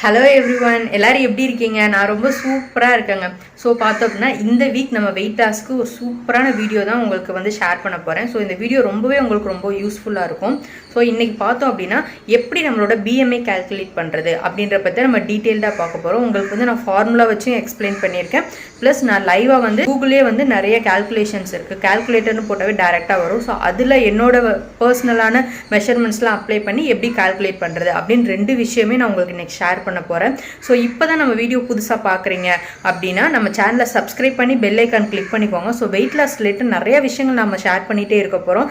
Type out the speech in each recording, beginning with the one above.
Hello everyone, எல்லாரும் எப்படி இருக்கீங்க? நான் ரொம்ப சூப்பராக இருக்கேங்க. ஸோ பார்த்தோம் அப்படின்னா இந்த வீக் நம்ம வெயிட் லாஸ்க்கு ஒரு சூப்பரான வீடியோ தான் உங்களுக்கு வந்து ஷேர் பண்ண போகிறேன். ஸோ இந்த வீடியோ ரொம்பவே உங்களுக்கு ரொம்ப யூஸ்ஃபுல்லாக இருக்கும். ஸோ இன்றைக்கி பார்த்தோம் அப்படின்னா எப்படி நம்மளோட பிஎம்ஐ கால்குலேட் பண்ணுறது அப்படின்ற பற்றி நம்ம டீட்டெயில்டாக பார்க்க போகிறோம். உங்களுக்கு வந்து நான் ஃபார்முலா வச்சும் எக்ஸ்பிளைன் பண்ணியிருக்கேன். ப்ளஸ் நான் லைவாக வந்து கூகுளே வந்து நிறைய கால்குலேஷன்ஸ் இருக்குது. கால்குலேட்டர்னு போட்டாவே டேரெக்டாக வரும். ஸோ அதில் என்னோட பர்சனலான மெஷர்மெண்ட்ஸ்லாம் அப்ளை பண்ணி எப்படி கால்குலேட் பண்ணுறது அப்படின்னு ரெண்டு விஷயமே நான் உங்களுக்கு இன்றைக்கி ஷேர் பண்ண போகிறேன். ஸோ இப்போ தான் நம்ம வீடியோ புதுசாக பார்க்குறீங்க அப்படின்னா நம்ம சேனலை சப்ஸ்கிரைப் பண்ணி பெல் ஐக்கான் கிளிக் பண்ணிக்கோங்க. ஸோ வெயிட் லாஸ் ரிலேட்டட் நிறைய விஷயங்கள் நம்ம ஷேர் பண்ணிகிட்டே இருக்க போகிறோம்.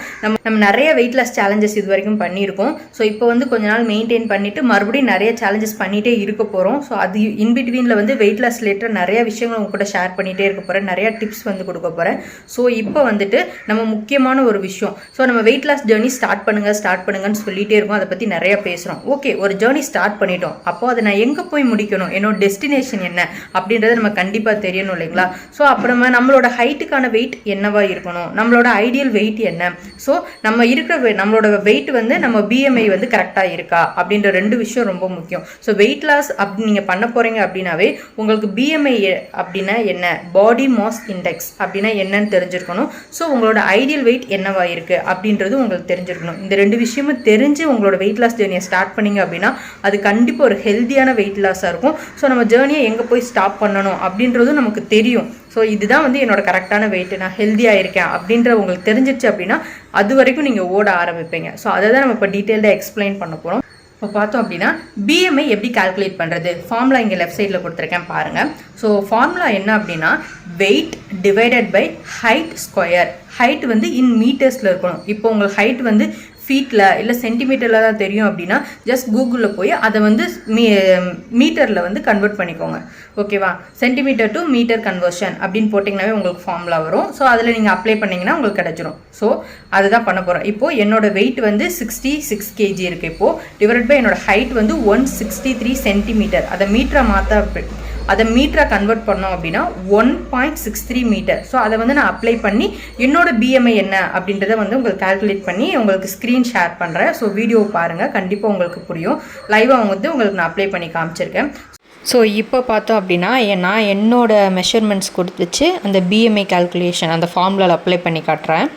நம்ம நிறைய வெயிட் லாஸ் சேலஞ்சஸ் இது வரைக்கும் பண்ணியிருக்கோம். ஸோ இப்போ வந்து கொஞ்ச நாள் மெயின்டைன் பண்ணிவிட்டு மறுபடியும் நிறைய சேலஞ்சஸ் பண்ணிகிட்டே இருக்க போகிறோம். ஸோ அது இன்பிட்வீனில் வந்து வெயிட் லாஸ் ரிலேட்டட் நிறைய விஷயங்கள் உங்க கூட ஷேர் பண்ணிகிட்டே இருக்க போகிறேன். நிறைய டிப்ஸ் வந்து கொடுக்க போகிறேன். ஸோ இப்போ வந்துட்டு நம்ம முக்கியமான ஒரு விஷயம், ஸோ நம்ம வெயிட் லாஸ் ஜேர்னி ஸ்டார்ட் பண்ணுங்கன்னு சொல்லிகிட்டே இருக்கோம். அதை பற்றி நிறைய பேசுகிறோம். ஓகே, ஒரு ஜேர்னி ஸ்டார்ட் பண்ணிட்டோம். அப்போது அதை நான் எங்கே போய் முடிக்கணும், என்னோட டெஸ்டினேஷன் என்ன அப்படின்றத நம்ம கண்டிப்பாக தெரியணும் இல்லைங்களா? ஸோ அப்புறமா நம்மளோட ஹைட்டுக்கான வெயிட் என்னவா இருக்கணும், நம்மளோட ஐடியல் வெயிட் என்ன, ஸோ நம்ம இருக்கிற நம்மளோட வெயிட் வந்து நம்ம பிஎம்ஐ வந்து கரெக்டாக இருக்கா அப்படின்ற ரெண்டு விஷயம் ரொம்ப முக்கியம். ஸோ வெயிட் லாஸ் அப்படி நீங்கள் பண்ண போகிறீங்க அப்படின்னாவே உங்களுக்கு பிஎம்ஐ அப்படின்னா என்ன, பாடி மாஸ் இண்டெக்ஸ் அப்படின்னா என்னன்னு தெரிஞ்சிருக்கணும். ஸோ உங்களோட ஐடியல் வெயிட் என்னவா இருக்குது அப்படின்றது உங்களுக்கு தெரிஞ்சிருக்கணும். இந்த ரெண்டு விஷயமும் தெரிஞ்சு உங்களோட வெயிட் லாஸ் ஜேர்னியை ஸ்டார்ட் பண்ணிங்க அப்படின்னா அது கண்டிப்பாக ஒரு ஹெல்த்தியான வெயிட் லாஸாக இருக்கும். ஸோ நம்ம ஜேர்னியை எங்கே போய் ஸ்டாப் பண்ணணும் அப்படின்றதும் நமக்கு தெரியும். ஸோ இதுதான் வந்து என்னோட கரெக்டான வெயிட், நான் ஹெல்த்தியாக இருக்கேன் அப்படின்ற உங்களுக்கு தெரிஞ்சிச்சு அப்படின்னா அது வரைக்கும் நீங்கள் ஓட ஆரம்பிப்பீங்க. ஸோ அதை தான் நம்ம இப்போ டீட்டெயில்டாக எக்ஸ்பிளைன் பண்ண போகிறோம். இப்போ பார்த்தோம் அப்படின்னா பிஎம்ஐ எப்படி கால்குலேட் பண்ணுறது, ஃபார்முலா இங்கே லெஃப்ட் சைடில் கொடுத்துருக்கேன் பாருங்கள். ஸோ ஃபார்முலா என்ன அப்படின்னா weight divided by height square. Height வந்து இன் மீட்டர்ஸில் இருக்கணும். இப்போ உங்களுக்கு ஹைட் வந்து ஃபீட்டில் இல்லை சென்டிமீட்டரில் தான் தெரியும் அப்படின்னா ஜஸ்ட் கூகுளில் போய் அதை வந்து மீட்டரில் வந்து கன்வெர்ட் பண்ணிக்கோங்க. ஓகேவா? சென்டிமீட்டர் டு மீட்டர் கன்வர்ஷன் அப்படின்னு போட்டிங்கனாவே உங்களுக்கு ஃபார்முலா வரும். ஸோ அதில் நீங்கள் அப்ளை பண்ணிங்கன்னா உங்களுக்கு கிடச்சிரும். ஸோ அதுதான் பண்ண போகிறோம். இப்போது என்னோட வெயிட் வந்து 66 kg இருக்குது. இப்போது டிவைட் பை என்னோட ஹைட் வந்து 163 சென்டிமீட்டர். அதை மீட்டரை கன்வெர்ட் பண்ணோம் அப்படின்னா 1.63 மீட்டர். ஸோ அதை வந்து நான் அப்ளை பண்ணி என்னோட பிஎம்ஐ என்ன அப்படின்றத வந்து உங்களுக்கு கால்குலேட் பண்ணி உங்களுக்கு ஸ்க்ரீன் ஷேர் பண்ணுறேன். ஸோ வீடியோ பாருங்கள், கண்டிப்பாக உங்களுக்கு புரியும். லைவாக வந்து உங்களுக்கு நான் அப்ளை பண்ணி காமிச்சிருக்கேன். ஸோ இப்போ பார்த்தோம் அப்படின்னா நான் என்னோட மெஷர்மெண்ட்ஸ் கொடுத்துச்சு அந்த பிஎம்ஐ கால்குலேஷன் அந்த ஃபார்முலாவில் அப்ளை பண்ணி காட்டுறேன்.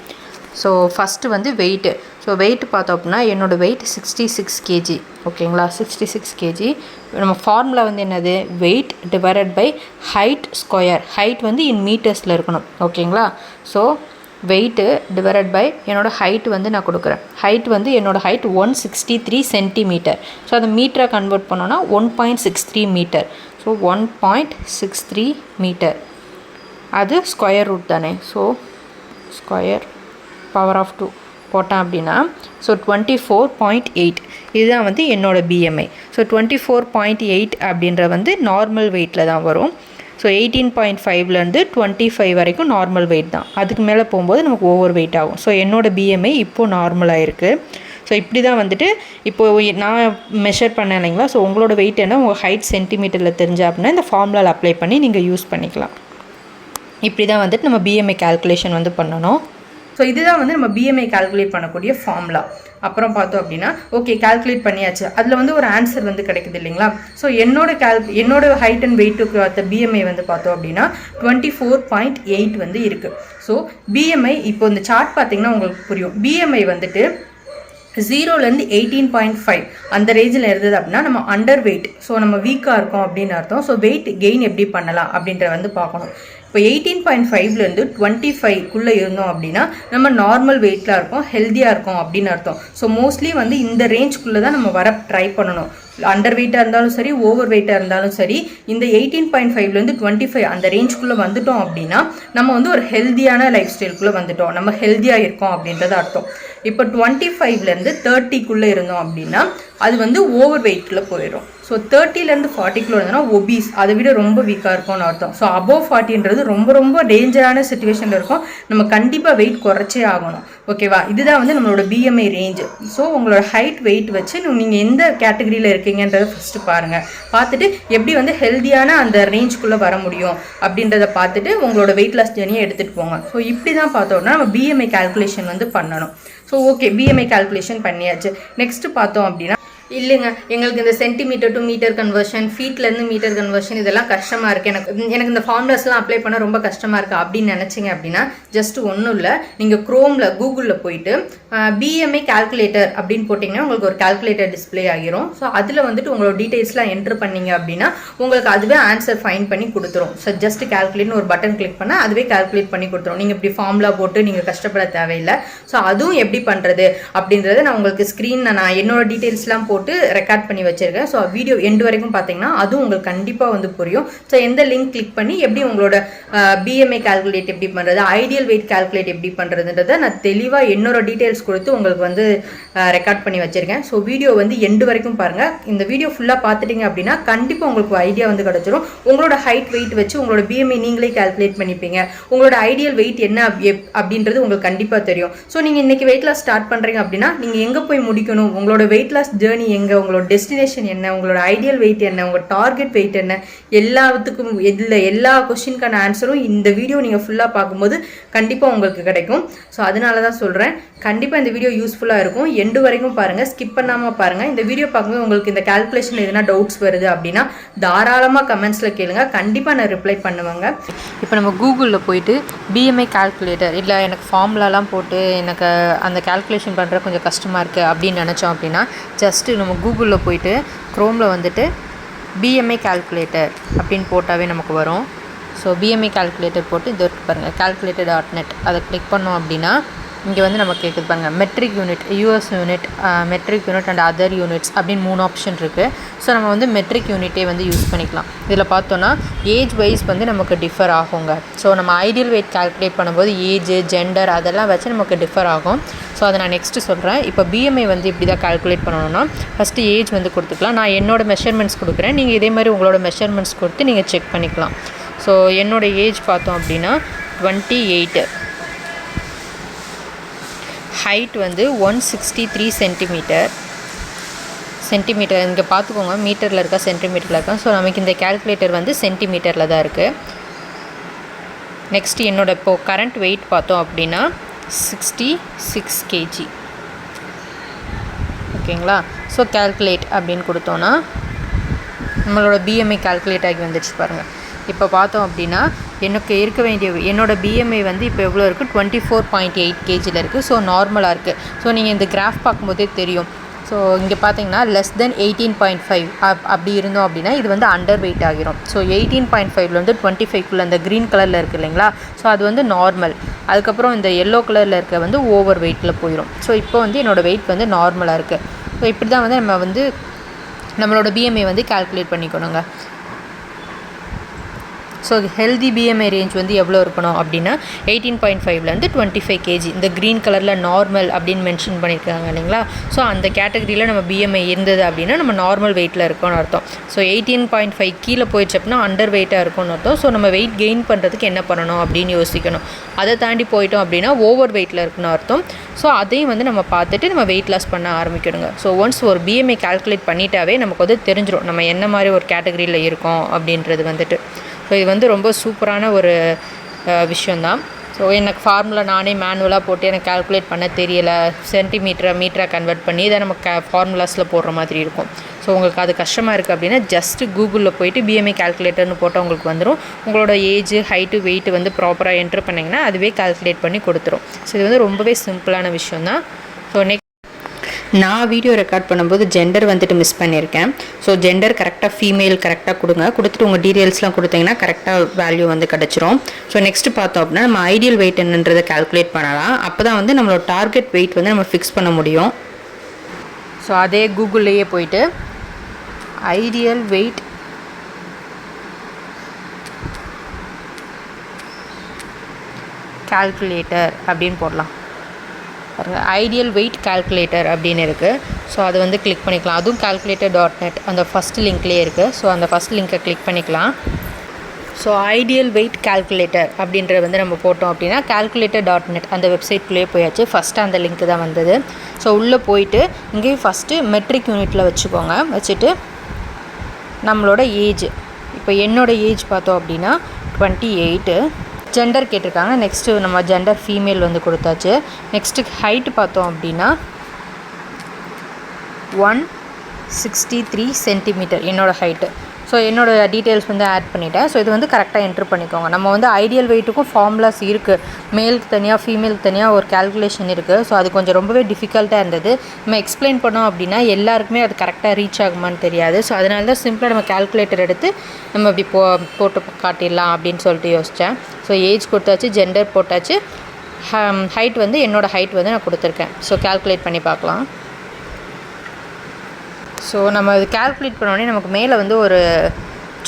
ஸோ ஃபஸ்ட்டு வந்து வெயிட்டு. ஸோ வெயிட் பார்த்தோம் அப்படின்னா என்னோடய வெயிட் 66 kg. ஓகேங்களா? 66 kg. நம்ம ஃபார்முலா வந்து என்னது, weight divided by height square. Height வந்து இன் மீட்டர்ஸில் இருக்கணும். ஓகேங்களா? ஸோ வெயிட்டு டிவைடட் பை என்னோடய ஹைட் வந்து நான் கொடுக்குறேன். ஹைட் வந்து என்னோடய ஹைட் 163 சென்டிமீட்டர். ஸோ அதை மீட்டராக கன்வெர்ட் பண்ணோன்னா 1.63 மீட்டர். ஸோ 1.63 மீட்டர் அது ஸ்கொயர் ரூட் தானே. ஸோ ஸ்கொயர் பவர் ஆஃப் 2 போட்டேன் அப்படின்னா ஸோ 24.8 இதுதான் வந்து என்னோடய பிஎம்ஐ. ஸோ 24.8 அப்படின்ற வந்து நார்மல் வெயிட்டில் தான் வரும். ஸோ 18.5லேருந்து 25 வரைக்கும் நார்மல் வெயிட் தான். அதுக்கு மேலே போகும்போது நமக்கு ஓவர் வெயிட் ஆகும். ஸோ என்னோடய பிஎம்ஐ இப்போது நார்மலாக இருக்குது. ஸோ இப்படி தான் வந்துட்டு இப்போது நான் மெஷர் பண்ணேன் இல்லைங்களா? ஸோ உங்களோட வெயிட் என்ன உங்கள் ஹைட் சென்டிமீட்டரில் தெரிஞ்சா அப்படின்னா இந்த ஃபார்முலாவில் அப்ளை பண்ணி நீங்கள் யூஸ் பண்ணிக்கலாம். இப்படி தான் வந்துட்டு நம்ம பிஎம்ஐ கால்குலேஷன் வந்து பண்ணணும். ஸோ இதுதான் வந்து நம்ம பிஎம்ஐ கால்குலேட் பண்ணக்கூடிய ஃபார்முலா. அப்புறம் பார்த்தோம் அப்படின்னா ஓகே கால்குலேட் பண்ணியாச்சு. அதில் வந்து ஒரு ஆன்சர் வந்து கிடைக்குது இல்லைங்களா? ஸோ என்னோட ஹைட் அண்ட் வெயிட்டுக்கு அந்த பிஎம்ஐ வந்து பார்த்தோம் அப்படின்னா 24.8 வந்து இருக்குது. ஸோ பிஎம்ஐ இப்போ இந்த சார்ட் பார்த்தீங்கன்னா உங்களுக்கு புரியும். பிஎம்ஐ வந்துட்டு 0லேருந்து 18.5 அந்த ரேஞ்சில் இருந்தது அப்படின்னா நம்ம அண்டர் வெயிட். ஸோ நம்ம வீக்காக இருக்கோம் அப்படின்னு அர்த்தம். ஸோ வெயிட் கெயின் எப்படி பண்ணலாம் அப்படின்ற வந்து பார்க்கணும். இப்போ 18.5லேருந்து 25க்குள்ளே இருந்தோம் அப்படின்னா நம்ம நார்மல் வெயிட்டில் இருக்கோம், ஹெல்த்தியாக இருக்கோம் அப்படின்னு அர்த்தம். ஸோ மோஸ்ட்லி வந்து இந்த ரேஞ்சுக்குள்ளே தான் நம்ம வர ட்ரை பண்ணணும். அண்டர் வெயிட்டாக இருந்தாலும் சரி, ஓவர் வெயிட்டாக இருந்தாலும் சரி, இந்த 18.5லேருந்து 25 அந்த ரேஞ்சுக்குள்ளே வந்துட்டோம் அப்படின்னா நம்ம வந்து ஒரு ஹெல்த்தியான லைஃப் ஸ்டைலுக்குள்ளே வந்துட்டோம், நம்ம ஹெல்த்தியாக இருக்கோம் அப்படின்றது அர்த்தம். இப்போ 25லேருந்து 30க்குள்ளே இருந்தோம் அப்படின்னா அது வந்து ஓவர் வெயிட்டில் போயிடும். ஸோ 30லேருந்து 40க்குள்ளே இருந்தோம்னா ஒபீஸ், அதை விட ரொம்ப வீக்காக இருக்கும்னு அர்த்தம். ஸோ அபோவ் 40ன்றது ரொம்ப ரொம்ப டேஞ்சரான சுச்சுவேஷனில் இருக்கும். நம்ம கண்டிப்பாக வெயிட் குறைச்சே ஆகணும். ஓகேவா? இதுதான் வந்து நம்மளோட பிஎம்ஐ ரேஞ்சு. ஸோ உங்களோட ஹைட் வெயிட் வச்சு நீங்கள் எந்த கேட்டகரியில் இருக்கீங்கன்றதை ஃபஸ்ட்டு பாருங்கள். பார்த்துட்டு எப்படி வந்து ஹெல்த்தியான அந்த ரேஞ்சுக்குள்ளே வர முடியும் அப்படின்றத பார்த்துட்டு உங்களோட வெயிட் லாஸ் ஜேர்னியை எடுத்துகிட்டு போங்க. ஸோ இப்படி தான் பார்த்தோம்னா நம்ம பிஎம்ஐ கால்குலேஷன் வந்து பண்ணணும். ஸோ ஓகே, பிஎம்ஐ கால்குலேஷன் பண்ணியாச்சு. நெக்ஸ்ட்டு பார்த்தோம் அப்படின்னா இல்லைங்க, எங்களுக்கு இந்த சென்டிமீட்டர் டு மீட்டர் கன்வர்ஷன், ஃபீட்லேருந்து மீட்டர் கன்வர்ஷன் இதெல்லாம் கஷ்டமாக இருக்குது, எனக்கு இந்த ஃபார்முலாஸ்லாம் அப்ளை பண்ண ரொம்ப கஷ்டமாக இருக்குது அப்படின்னு நினச்சிங்க அப்படின்னா ஜஸ்ட் ஒன்றும் இல்லை, நீங்கள் க்ரோமில் கூகுளில் போயிட்டு பிஎம்ஐ கால்குலேட்டர் அப்படின்னு போட்டிங்கன்னா உங்களுக்கு ஒரு கால்குலேட்டர் டிஸ்பிளே ஆகிரும். ஸோ அதில் வந்துட்டு உங்களோட டீட்டெயில்ஸ்லாம் என்ட்ரு பண்ணிங்க அப்படின்னா உங்களுக்கு அதுவே ஆன்சர் ஃபைன் பண்ணி கொடுத்துரும். ஸோ ஜஸ்ட் கால்குலேட்னு ஒரு பட்டன் கிளிக் பண்ணால் அதுவே கால்குலேட் பண்ணி கொடுத்துரும். நீங்கள் இப்படி ஃபார்முலா போட்டு நீங்கள் கஷ்டப்பட தேவையில்லை. ஸோ அதுவும் எப்படி பண்ணுறது அப்படின்றத நான் உங்களுக்கு ஸ்க்ரீனில் நான் என்னோட டீட்டெயில்ஸ்லாம் போட்டு ரெக்கார்ட் பண்ணி வச்சிருக்கேன். ஸோ வீடியோ எண்டு வரைக்கும் பார்த்தீங்கன்னா அதுவும் உங்களுக்கு கண்டிப்பாக வந்து புரியும். ஸோ எந்த லிங்க் கிளிக் பண்ணி எப்படி உங்களோட பிஎம்ஐ கால்குலேட் எப்படி பண்ணுறது, ஐடியல் வெயிட் கால்குலேட் எப்படி பண்ணுறதுன்றதை நான் தெளிவாக என்னோட டீட்டெயில்ஸ் கொடுத்து உங்களுக்கு வந்து ரெக்கார்ட் பண்ணி வச்சிருக்கேன். ஸோ வீடியோ வந்து எண்டு வரைக்கும் பாருங்கள். இந்த வீடியோ ஃபுல்லாக பார்த்துட்டிங்க அப்படின்னா கண்டிப்பாக உங்களுக்கு ஐடியா வந்து கிடச்சிரும். உங்களோட ஹைட் வெயிட் வச்சு உங்களோட பிஎம்ஐ நீங்களே கால்குலேட் பண்ணிப்பீங்க. உங்களோட ஐடியல் வெயிட் என்ன அப்படின்றது உங்களுக்கு கண்டிப்பாக தெரியும். ஸோ நீங்கள் இன்றைக்கி வெயிட் லாஸ் ஸ்டார்ட் பண்ணுறீங்க அப்படின்னா நீங்கள் எங்கே போய் முடிக்கணும், உங்களோட வெயிட் லாஸ் ஜேர்னி எங்கே, உங்களோட டெஸ்டினேஷன் என்ன, உங்களோட ஐடியல் வெயிட் என்ன, உங்கள் டார்கெட் வெயிட் என்ன, எல்லாத்துக்கும் எல்லா கொஸ்டினுக்கான ஆன்சரும் இந்த வீடியோ நீங்கள் ஃபுல்லாக பார்க்கும்போது கண்டிப்பாக உங்களுக்கு கிடைக்கும். ஸோ அதனால தான் சொல்கிறேன், கண்டிப்பாக இந்த வீடியோ யூஸ்ஃபுல்லாக இருக்கும். எண்டு வரைக்கும் பாருங்கள், ஸ்கிப் பண்ணாமல் பாருங்கள். இந்த வீடியோ பார்க்கும்போது உங்களுக்கு இந்த கால்குலேஷன் எதுனா டவுட்ஸ் வருது அப்படின்னா தாராளமாக கமெண்ட்ஸில் கேளுங்க, கண்டிப்பாக நான் ரிப்ளை பண்ணுவேங்க. இப்போ நம்ம கூகுளில் போயிட்டு பிஎம்ஐ கால்குலேட்டர் இல்லை எனக்கு ஃபார்முலாலாம் போட்டு எனக்கு அந்த கால்குலேஷன் பண்ணுற கொஞ்சம் கஷ்டமாக இருக்குது அப்படின்னு நினச்சோம் அப்படின்னா ஜஸ்ட்டு நம்ம கூகுளில் போயிட்டு க்ரோமில் வந்துட்டு பிஎம்ஐ கால்குலேட்டர் அப்படின்னு போட்டாவே நமக்கு வரும். ஸோ பிஎம்ஐ கால்குலேட்டர் போட்டு இது பாருங்கள் calculator.net அதை கிளிக் பண்ணோம் அப்படின்னா இங்கே வந்து நமக்கு கேட்குது பாருங்கள், metric unit, US unit, metric unit and other units அப்படின்னு 3 ஆப்ஷன் இருக்குது. ஸோ நம்ம வந்து மெட்ரிக் யூனிட்டே வந்து யூஸ் பண்ணிக்கலாம். இதில் பார்த்தோன்னா ஏஜ் வைஸ் வந்து நமக்கு டிஃபர் ஆகுங்க. ஸோ நம்ம ஐடியல் வெயிட் கால்குலேட் பண்ணும்போது ஏஜ், ஜெண்டர் அதெல்லாம் வச்சு நமக்கு டிஃபர் ஆகும். ஸோ அதை நான் நெக்ஸ்ட்டு சொல்கிறேன். இப்போ பிஎம்ஐ வந்து இப்படி தான் கால்குலேட் பண்ணணும்னா ஃபஸ்ட்டு ஏஜ் வந்து கொடுத்துக்கலாம். நான் என்னோடய மெஷர்மெண்ட்ஸ் கொடுக்குறேன், நீங்கள் இதே மாதிரி உங்களோட மெஷர்மெண்ட்ஸ் கொடுத்து நீங்கள் செக் பண்ணிக்கலாம். ஸோ என்னோடய ஏஜ் பார்த்தோம் அப்படின்னா 28, ஹைட் வந்து 163 சென்டிமீட்டர். இங்கே பார்த்துக்கோங்க, மீட்டரில் இருக்கா சென்டிமீட்டரில் இருக்கா. ஸோ நமக்கு இந்த கால்குலேட்டர் வந்து சென்டிமீட்டரில் தான் இருக்குது. நெக்ஸ்ட் என்னோட இப்போது கரண்ட் வெயிட் பார்த்தோம் அப்படின்னா 66 kg. ஓகேங்களா. ஸோ கால்குலேட் அப்படின்னு கொடுத்தோன்னா நம்மளோட பிஎம்ஐ கால்குலேட் ஆகி வந்துடுச்சு பாருங்கள். இப்போ பார்த்தோம் அப்படின்னா எனக்கு இருக்க வேண்டிய என்னோட பிஎம்ஐ வந்து இப்போ எவ்வளோ இருக்குது, 24.8 kgயில் இருக்குது. ஸோ நார்மலாக இருக்குது. ஸோ நீங்கள் இந்த கிராஃப் பார்க்கும்போதே தெரியும். ஸோ இங்கே பார்த்தீங்கன்னா லெஸ் தென் 18.5 அப்படி இருந்தோம் அப்படின்னா இது வந்து அண்டர் வெயிட் ஆகிரும். ஸோ 18.5 வந்து 25 அந்த க்ரீன் கலரில் இருக்குது இல்லைங்களா. ஸோ அது வந்து நார்மல். அதுக்கப்புறம் இந்த எல்லோ கலரில் இருக்க வந்து ஓவர் வெயிட்டில் போயிடும். ஸோ இப்போ வந்து என்னோடய வெயிட் வந்து நார்மலாக இருக்குது. ஸோ இப்படி தான் வந்து நம்ம வந்து நம்மளோட பிஎம்ஐ வந்து கால்குலேட் பண்ணிக்கணுங்க. ஸோ ஹெல்தி பிஎம்ஐ ரேஞ்ச் வந்து எவ்வளோ இருக்கணும் அப்படின்னா 18.5லேருந்து 25 kg. இந்த க்ரீன் கலரில் நார்மல் அப்படின்னு மென்ஷன் பண்ணியிருக்காங்க இல்லைங்களா. ஸோ அந்த கேட்டகரியில் நம்ம பிஎம்ஐ இருந்தது அப்படின்னா நம்ம நார்மல் வெயிட்டில் இருக்கோன்னு அர்த்தம். ஸோ 18.5 கீழே போயிடுச்சு அப்படின்னா அண்டர் வெயிட்டாக இருக்கும்னு அர்த்தம். ஸோ நம்ம வெயிட் கெயின் பண்ணுறதுக்கு என்ன பண்ணணும் அப்படின்னு யோசிக்கணும். அதை தாண்டி போயிட்டோம் அப்படின்னா ஓவர் வெயிட்டில் இருக்குன்னு அர்த்தம். ஸோ அதையும் வந்து நம்ம பார்த்துட்டு நம்ம வெயிட் லாஸ் பண்ண ஆரம்பிக்கணுங்க. ஸோ ஒன்ஸ் ஒரு பிஎம்ஐ கால்குலேட் பண்ணிட்டாவே நமக்கு வந்து தெரிஞ்சிடும் நம்ம என்ன மாதிரி ஒரு கேட்டகரியில் இருக்கோம் அப்படின்றது வந்துட்டு. ஸோ இது வந்து ரொம்ப சூப்பரான ஒரு விஷயந்தான். ஸோ எனக்கு ஃபார்முலா நானே மேனுவலாக போட்டு எனக்கு கால்குலேட் பண்ண தெரியலை, மீட்டராக கன்வெர்ட் பண்ணி இதை நம்ம ஃபார்முலாஸில் போடுற மாதிரி இருக்கும். ஸோ உங்களுக்கு அது கஷ்டமாக இருக்குது அப்படின்னா ஜஸ்ட்டு கூகுளில் போய்ட்டு பிஎம்ஐ கால்குலேட்டர்னு போட்டால் உங்களுக்கு வந்துடும். உங்களோட ஏஜ், ஹைட்டு, வெயிட்டு வந்து ப்ராப்பராக என்ட்ரு பண்ணிங்கன்னா அதுவே கால்குலேட் பண்ணி கொடுத்துரும். ஸோ இது வந்து ரொம்பவே சிம்பிளான விஷயந்தான். ஸோ நான் வீடியோ ரெக்கார்ட் பண்ணும்போது ஜெண்டர் வந்துட்டு மிஸ் பண்ணியிருக்கேன். ஸோ ஜெண்டர் கரெக்டாக ஃபீமேல் கரெக்டாக கொடுத்துட்டு உங்கள் டீட்டெயில்ஸ்லாம் கொடுத்தீங்கன்னா கரெக்டாக வேல்யூ வந்து கிடச்சிரும். ஸோ நெக்ஸ்ட்டு பார்த்தோம் அப்படின்னா நம்ம ஐடியல் வெயிட் என்னன்றதை கால்குலேட் பண்ணலாம். அப்போ தான் வந்து நம்மளோட டார்கெட் வெயிட் வந்து நம்ம ஃபிக்ஸ் பண்ண முடியும். ஸோ அதே கூகுள்லேயே போயிட்டு ஐடியல் வெயிட் கால்குலேட்டர் அப்படின்னு போடலாம். ஐடியல் வெயிட் கால்குலேட்டர் அப்படின்னு இருக்குது. ஸோ அது வந்து கிளிக் பண்ணிக்கலாம். அதுவும் calculator.net அந்த ஃபஸ்ட் லிங்க்லேயே இருக்குது. ஸோ அந்த ஃபஸ்ட் லிங்க்கை கிளிக் பண்ணிக்கலாம். ஸோ ஐடியல் வெயிட் கால்குலேட்டர் அப்படின்றது வந்து நம்ம போட்டோம் அப்படின்னா calculator.net அந்த வெப்சைட்குள்ளேயே போயாச்சு. ஃபஸ்ட்டு அந்த லிங்க்கு தான் வந்தது. ஸோ உள்ளே போயிட்டு இங்கேயும் ஃபஸ்ட்டு மெட்ரிக் யூனிட்டில் வச்சுக்கோங்க. வச்சுட்டு நம்மளோட ஏஜ், இப்போ என்னோடய ஏஜ் பார்த்தோம் அப்படின்னா 28. ஜெண்டர் கேட்டிருக்காங்க. நெக்ஸ்ட்டு நம்ம ஜெண்டர் ஃபீமேல் வந்து கொடுத்தாச்சு. நெக்ஸ்ட்டு ஹைட்டு பார்த்தோம் அப்படின்னா 63 சென்டிமீட்டர் என்னோடய ஹைட்டு. ஸோ என்னோடய டீட்டெயில்ஸ் வந்து ஆட் பண்ணிவிட்டேன். ஸோ இது வந்து கரெக்டாக என்ட்ரு பண்ணிக்கோங்க. நம்ம வந்து ஐடியல் வெயிட்டுக்கும் ஃபார்முலாஸ் இருக்குது. மேலுக்கு தனியாக ஃபீமேலுக்கு தனியாக ஒரு கேல்குலேஷன் இருக்குது. ஸோ அது கொஞ்சம் ரொம்பவே டிஃபிகல்ட்டாக இருந்தது. நம்ம எக்ஸ்பிளைன் பண்ணோம் அப்படின்னா எல்லாருக்குமே அது கரெக்டாக ரீச் ஆகுமான்னு தெரியாது. ஸோ அதனால தான் சிம்பிளாக நம்ம கேல்குலேட்டர் எடுத்து நம்ம இப்படி போட்டு காட்டிடலாம் அப்படின்னு சொல்லிட்டு யோசித்தேன். ஸோ ஏஜ் கொடுத்தாச்சு, ஜெண்டர் போட்டாச்சு, ஹைட் வந்து என்னோடய ஹைட் வந்து நான் கொடுத்துருக்கேன். ஸோ கேல்குலேட் பண்ணி பார்க்கலாம். ஸோ நம்ம இது கேல்குலேட் பண்ணோடனே நமக்கு மேலே வந்து ஒரு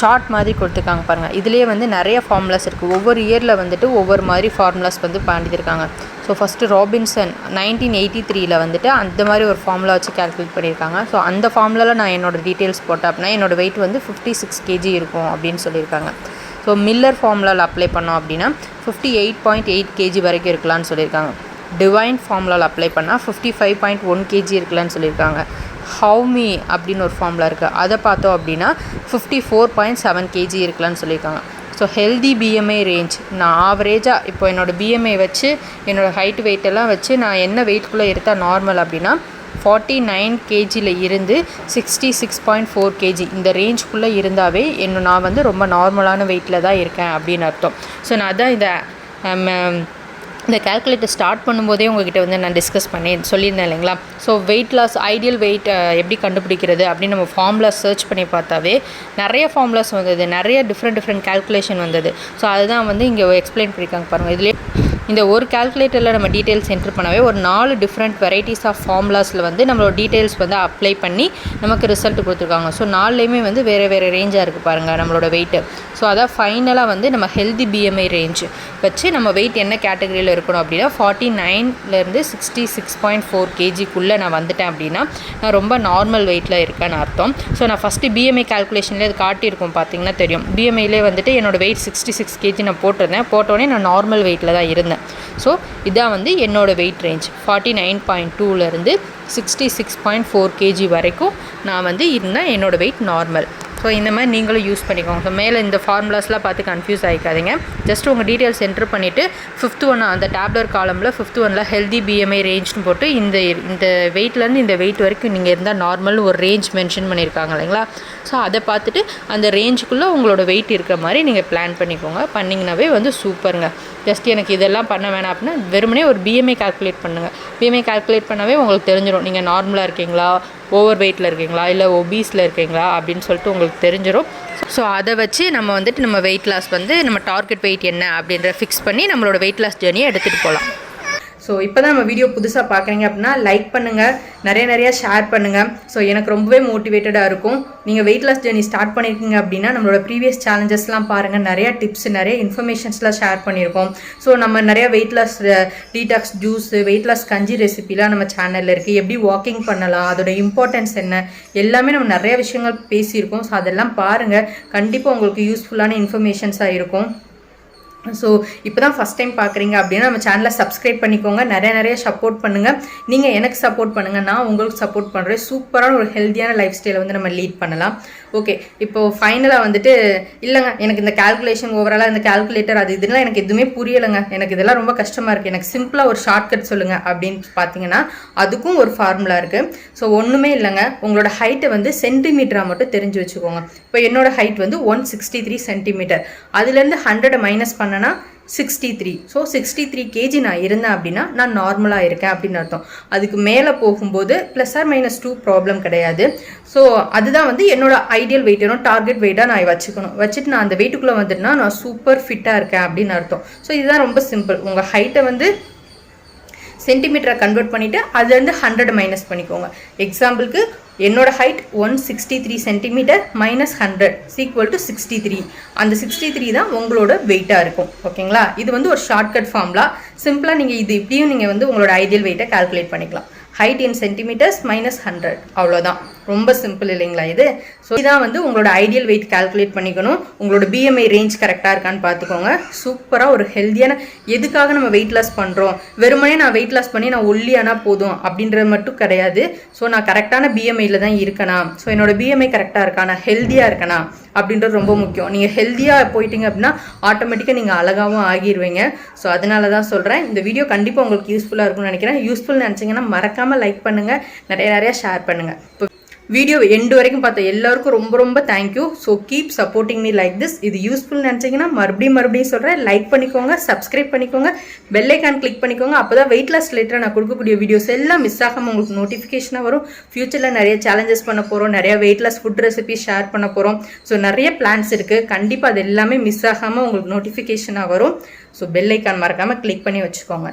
சார்ட் மாதிரி கொடுத்துருக்காங்க பாருங்கள். இதுலேயே வந்து நிறைய ஃபார்முலாஸ் இருக்குது. ஒவ்வொரு இயரில் வந்துட்டு ஒவ்வொரு மாதிரி ஃபார்முலாஸ் வந்து பண்ணியிருக்காங்க. ஸோ ஃபஸ்ட்டு ராபின்சன் 1983 வந்துட்டு அந்த மாதிரி ஒரு ஃபார்முலா வச்சு கேல்குலேட் பண்ணியிருக்காங்க. ஸோ அந்த ஃபார்முலாவில் நான் என்னோடய டீட்டெயில்ஸ் போட்டேன் அப்படின்னா என்னோடய வெயிட் வந்து 56 kg இருக்கும் அப்படின்னு சொல்லியிருக்காங்க. ஸோ மில்லர் ஃபார்முலாவில் அப்ளை பண்ணோம் அப்படின்னா 58.8 kg வரைக்கும் இருக்கலான்னு சொல்லியிருக்காங்க. டிவைன் ஃபார்முலாவில் அப்ளை பண்ணால் 55.1 kg இருக்கலான்னு சொல்லியிருக்காங்க. ஹவுமி அப்படின்னு ஒரு ஃபார்முலா இருக்குது, அதை பார்த்தோம் அப்படின்னா 54.7 kg இருக்கலான்னு சொல்லியிருக்காங்க. ஸோ ஹெல்தி பிஎம்ஐ ரேஞ்ச் நான் ஆவரேஜாக இப்போ என்னோடய பிஎம்ஐ வச்சு என்னோடய ஹைட் வெயிட்டெல்லாம் வச்சு நான் என்ன வெயிட்குள்ளே இருந்தால் நார்மல் அப்படின்னா 49 kgயில் இருந்து 66.4 kg இந்த ரேஞ்சுக்குள்ளே இருந்தாவே நான் வந்து ரொம்ப நார்மலான வெயிட்டில் தான் இருக்கேன் அப்படின்னு அர்த்தம். ஸோ நான் அதான் இந்த கேல்குலேட்டர் ஸ்டார்ட் பண்ணும்போதே உங்ககிட்ட வந்து நான் டிஸ்கஸ் சொல்லியிருந்தேன் இல்லைங்களா. So weight loss ideal weight எப்படி கண்டுபிடிக்கிறது அப்படின்னு நம்ம ஃபார்முலாஸ் சர்ச் பண்ணி பார்த்தாவே நிறைய ஃபார்முலாஸ் வந்தது, நிறைய டிஃப்ரெண்ட் கேல்குலேஷன் வந்தது. ஸோ அதுதான் வந்து இங்கே எக்ஸ்பிளைன் பண்ணியிருக்காங்க பாருங்கள். இதிலே இந்த ஒரு கேல்குலேட்டரில் நம்ம டீட்டெயில்ஸ் என்ட்ரு பண்ணவே ஒரு 4 டிஃப்ரெண்ட் வெரைட்டிஸ் ஆஃப் ஃபார்முலாஸில் வந்து நம்மளோட டீட்டெயில்ஸ் வந்து அப்ளை பண்ணி நமக்கு ரிசல்ட் கொடுத்துருக்காங்க. ஸோ 4லேயுமே வந்து வேறு ரேஞ்சாக இருக்குது பாருங்கள் நம்மளோட வெயிட்டு. ஸோ அதான் ஃபைனலாக வந்து நம்ம ஹெல்தி பிஎம்ஐ ரேஞ்ச் வச்சு நம்ம வெயிட் என்ன கேட்டகரியில் இருக்கணும் அப்படின்னா 49லேருந்து 66.4 kgக்குள்ளே நான் வந்துட்டேன் அப்படின்னா நான் ரொம்ப நார்மல் வெயிட்டில் இருக்கேன்னு அர்த்தம். ஸோ நான் ஃபஸ்ட்டு பிஎம்ஐ கேல்குலேஷன்லேயே அது காட்டியிருக்கோம் பார்த்தீங்கன்னா தெரியும். பிஎம்ஐலே வந்துட்டு என்னோடய வெயிட் 66 kg நான் போட்டோடனே நான் நார்மல் வெயிட்டில் தான் இருந்தேன். ஸோ இதான் வந்து என்னோடய வெயிட் ரேஞ்ச் 49.2லேருந்து 66.4 kg வரைக்கும் நான் வந்து இருந்தால் என்னோடய வெயிட் நார்மல். ஸோ இந்த மாதிரி நீங்களும் யூஸ் பண்ணிக்கோங்க. ஸோ மேலே இந்த ஃபார்முலாஸ்லாம் பார்த்து கன்ஃபியூஸ் ஆகிக்காதீங்க. ஜஸ்ட் உங்கள் டீட்டெயில்ஸ் என்ட்ரு பண்ணிவிட்டு 5th ஒன் அந்த டேப்லர் காலமில் 5th ஒனில் ஹெல்தி பிஎம்ஐ ரேஞ்ச்னு போட்டு இந்த வெயிட்லேருந்து இந்த வெயிட் வரைக்கும் நீங்கள் இருந்தால் நார்மல்னு ஒரு ரேஞ்ச் மென்ஷன் பண்ணியிருக்காங்க இல்லைங்களா. ஸோ அதை பார்த்துட்டு அந்த ரேஞ்சுக்குள்ளே உங்களோட வெயிட் இருக்கிற மாதிரி நீங்கள் பிளான் பண்ணிக்கோங்க. பண்ணிங்கனாவே வந்து சூப்பருங்க. ஜஸ்ட் எனக்கு இதெல்லாம் பண்ண வேணாம் அப்படின்னா வெறுமனே ஒரு பிஎம்ஐ கால்குலேட் பண்ணுங்கள். பிஎம்ஐ கால்குலேட் பண்ணாவே உங்களுக்கு தெரிஞ்சிடும் நீங்கள் நார்மலாக இருக்கீங்களா, ஓவர் வெயிட்டில் இருக்கீங்களா, இல்லை ஒபீஸில் இருக்கீங்களா அப்படின்னு சொல்லிட்டு உங்களுக்கு தெரிஞ்சிடும். ஸோ அதை வச்சு நம்ம வந்துட்டு நம்ம வெயிட் லாஸ் வந்து நம்ம டார்கெட் வெயிட் என்ன அப்படின்ற ஃபிக்ஸ் பண்ணி நம்மளோட வெயிட் லாஸ் ஜேர்னியை எடுத்துகிட்டு போகலாம். ஸோ இப்போ தான் நம்ம வீடியோ புதுசாக பார்க்குறீங்க அப்படின்னா லைக் பண்ணுங்கள், நிறைய ஷேர் பண்ணுங்கள். ஸோ எனக்கு ரொம்பவே மோட்டிவேட்டடாக இருக்கும். நீங்கள் வெயிட் லாஸ் ஜேர்னி ஸ்டார்ட் பண்ணியிருக்கீங்க அப்படின்னா நம்மளோட ப்ரீவியஸ் சேலஞ்சஸ்லாம் பாருங்கள். நிறையா டிப்ஸ், நிறைய இன்ஃபர்மேஷன்ஸ்லாம் ஷேர் பண்ணியிருக்கோம். ஸோ நம்ம நிறையா weight loss detox juice, weight loss கஞ்சி ரெசிபிலாம் நம்ம சேனலில் இருக்குது. எப்படி வாக்கிங் பண்ணலாம், அதோட இம்பார்ட்டன்ஸ் என்ன, எல்லாமே நம்ம நிறைய விஷயங்கள் பேசியிருக்கோம். ஸோ அதெல்லாம் பாருங்கள், கண்டிப்பாக உங்களுக்கு யூஸ்ஃபுல்லான இன்ஃபர்மேஷன்ஸாக இருக்கும். ஸோ இப்போ தான் ஃபஸ்ட் டைம் பார்க்குறீங்க அப்படின்னா நம்ம சேனலை சப்ஸ்கிரைப் பண்ணிக்கோங்க. நிறைய சப்போர்ட் பண்ணுங்கள். நீங்கள் எனக்கு சப்போர்ட் பண்ணுங்கள், நான் உங்களுக்கு சப்போர்ட் பண்ணுறேன். சூப்பரான ஒரு ஹெல்த்தியான லைஃப் ஸ்டைலை வந்து நம்ம லீட் பண்ணலாம். ஓகே, இப்போது ஃபைனலாக வந்துட்டு இல்லைங்க எனக்கு இந்த கேல்குலேஷன் ஓவராலாக இந்த கேல்குலேட்டர் அது இதெல்லாம் எனக்கு எதுவுமே புரியலைங்க, எனக்கு இதெல்லாம் ரொம்ப கஷ்டமாக இருக்குது, எனக்கு சிம்பிளாக ஒரு ஷார்ட்கட் சொல்லுங்கள் அப்படின்னு பார்த்தீங்கன்னா அதுக்கும் ஒரு ஃபார்முலா இருக்குது. ஸோ ஒன்றுமே இல்லைங்க, உங்களோட ஹைட்டை வந்து சென்டிமீட்டராக மட்டும் தெரிஞ்சு வச்சுக்கோங்க. இப்போ என்னோடய ஹைட் வந்து 163 சென்டிமீட்டர். அதுலேருந்து 100 மைனஸ் பண்ணனா 63. ஸோ 63 kg நான் இருந்தேன் அப்படின்னா நான் நார்மலாக இருக்கேன் அப்படின்னு அர்த்தம். அதுக்கு மேலே போகும்போது +or-2 ப்ராப்ளம் கிடையாது. ஸோ அதுதான் வந்து என்னோட ஐடியல் வெயிட், டார்கெட் வெயிட்டாக நான் வச்சுட்டு நான் அந்த வெயிட்டுக்குள்ளே வந்துட்டுனா நான் சூப்பர் ஃபிட்டாக இருக்கேன் அப்படின்னு அர்த்தம். ஸோ இதுதான் ரொம்ப சிம்பிள். உங்கள் ஹைட்டை வந்து சென்டிமீட்டரை கன்வெர்ட் பண்ணிவிட்டு அதுலேருந்து 100 மைனஸ் பண்ணிக்கோங்க. எக்ஸாம்பிளுக்கு என்னோட ஹைட் 163 சென்டிமீட்டர் மைனஸ் 100 = 63. அந்த 63 தான் உங்களோட வெயிட்டாக இருக்கும். ஓகேங்களா, இது வந்து ஒரு ஷார்ட்கட் ஃபார்முலா. சிம்பிளாக நீங்கள் இது இப்படியும் நீங்கள் வந்து உங்களோட ஐடியல் வெயிட்டை கால்குலேட் பண்ணிக்கலாம். ஹைட் இன் சென்டிமீட்டர்ஸ் -100, அவ்வளோதான். ரொம்ப சிம்பிள் இல்லைங்களா இது. ஸோ இதான் வந்து உங்களோட ஐடியல் வெயிட் கால்குலேட் பண்ணிக்கணும். உங்களோட பிஎம்ஐ ரேஞ்ச் கரெக்டாக இருக்கான்னு பார்த்துக்கோங்க. சூப்பராக ஒரு ஹெல்த்தியான, எதுக்காக நம்ம வெயிட் லாஸ் பண்ணுறோம், வெறுமனே நான் வெயிட் லாஸ் பண்ணி நான் ஒல்லியானா போதும் அப்படின்றது மட்டும் கிடையாது. ஸோ நான் கரெக்டான பிஎம்ஐயில் தான் இருக்கேனா, ஸோ என்னோட பிஎம்ஐ கரெக்டாக இருக்கா, நான் ஹெல்த்தியாக இருக்கேனா அப்படின்றது ரொம்ப முக்கியம். நீங்கள் ஹெல்த்தியாக போயிட்டீங்க அப்படின்னா ஆட்டோமேட்டிக்காக நீங்கள் அழகாகவும் ஆகிடுவீங்க. ஸோ அதனால தான் சொல்கிறேன். இந்த வீடியோ கண்டிப்பாக உங்களுக்கு யூஸ்ஃபுல்லாக இருக்கும்னு நினைக்கிறேன். யூஸ்ஃபுல் நினச்சிங்கன்னா மறக்காமல் லைக் பண்ணுங்கள், நிறைய ஷேர் பண்ணுங்கள். இப்போ வீடியோ எண்டு வரைக்கும் பார்த்த எல்லாருக்கும் ரொம்ப ரொம்ப thank you. So keep supporting me like this. இது யூஸ்ஃபுல் நினச்சிங்கன்னா மறுபடியும் சொல்கிறேன், லைக் பண்ணிக்கோங்க, சப்ஸ்கிரைப் பண்ணிக்கோங்க, பெல் ஐக்கான் கிளிக் பண்ணிக்கோங்க. அப்போ தான் வெயிட் லாஸ் ரிலேட்டடாக நான் கொடுக்கக்கூடிய வீடியோஸ் எல்லாம் மிஸ் ஆகாமல் உங்களுக்கு நோட்டிஃபிகேஷனாக வரும். ஃபியூச்சரில் நிறைய சேலஞ்சஸ் பண்ண போகிறோம், நிறைய weight loss food recipe share பண்ண போகிறோம். ஸோ நிறைய பிளான்ஸ் இருக்குது. கண்டிப்பாக அது எல்லாமே மிஸ் ஆகாமல் உங்களுக்கு நோட்டிஃபிகேஷனாக வரும். ஸோ பெல் ஐக்கான் மறக்காமல் கிளிக் பண்ணி வச்சுக்கோங்க.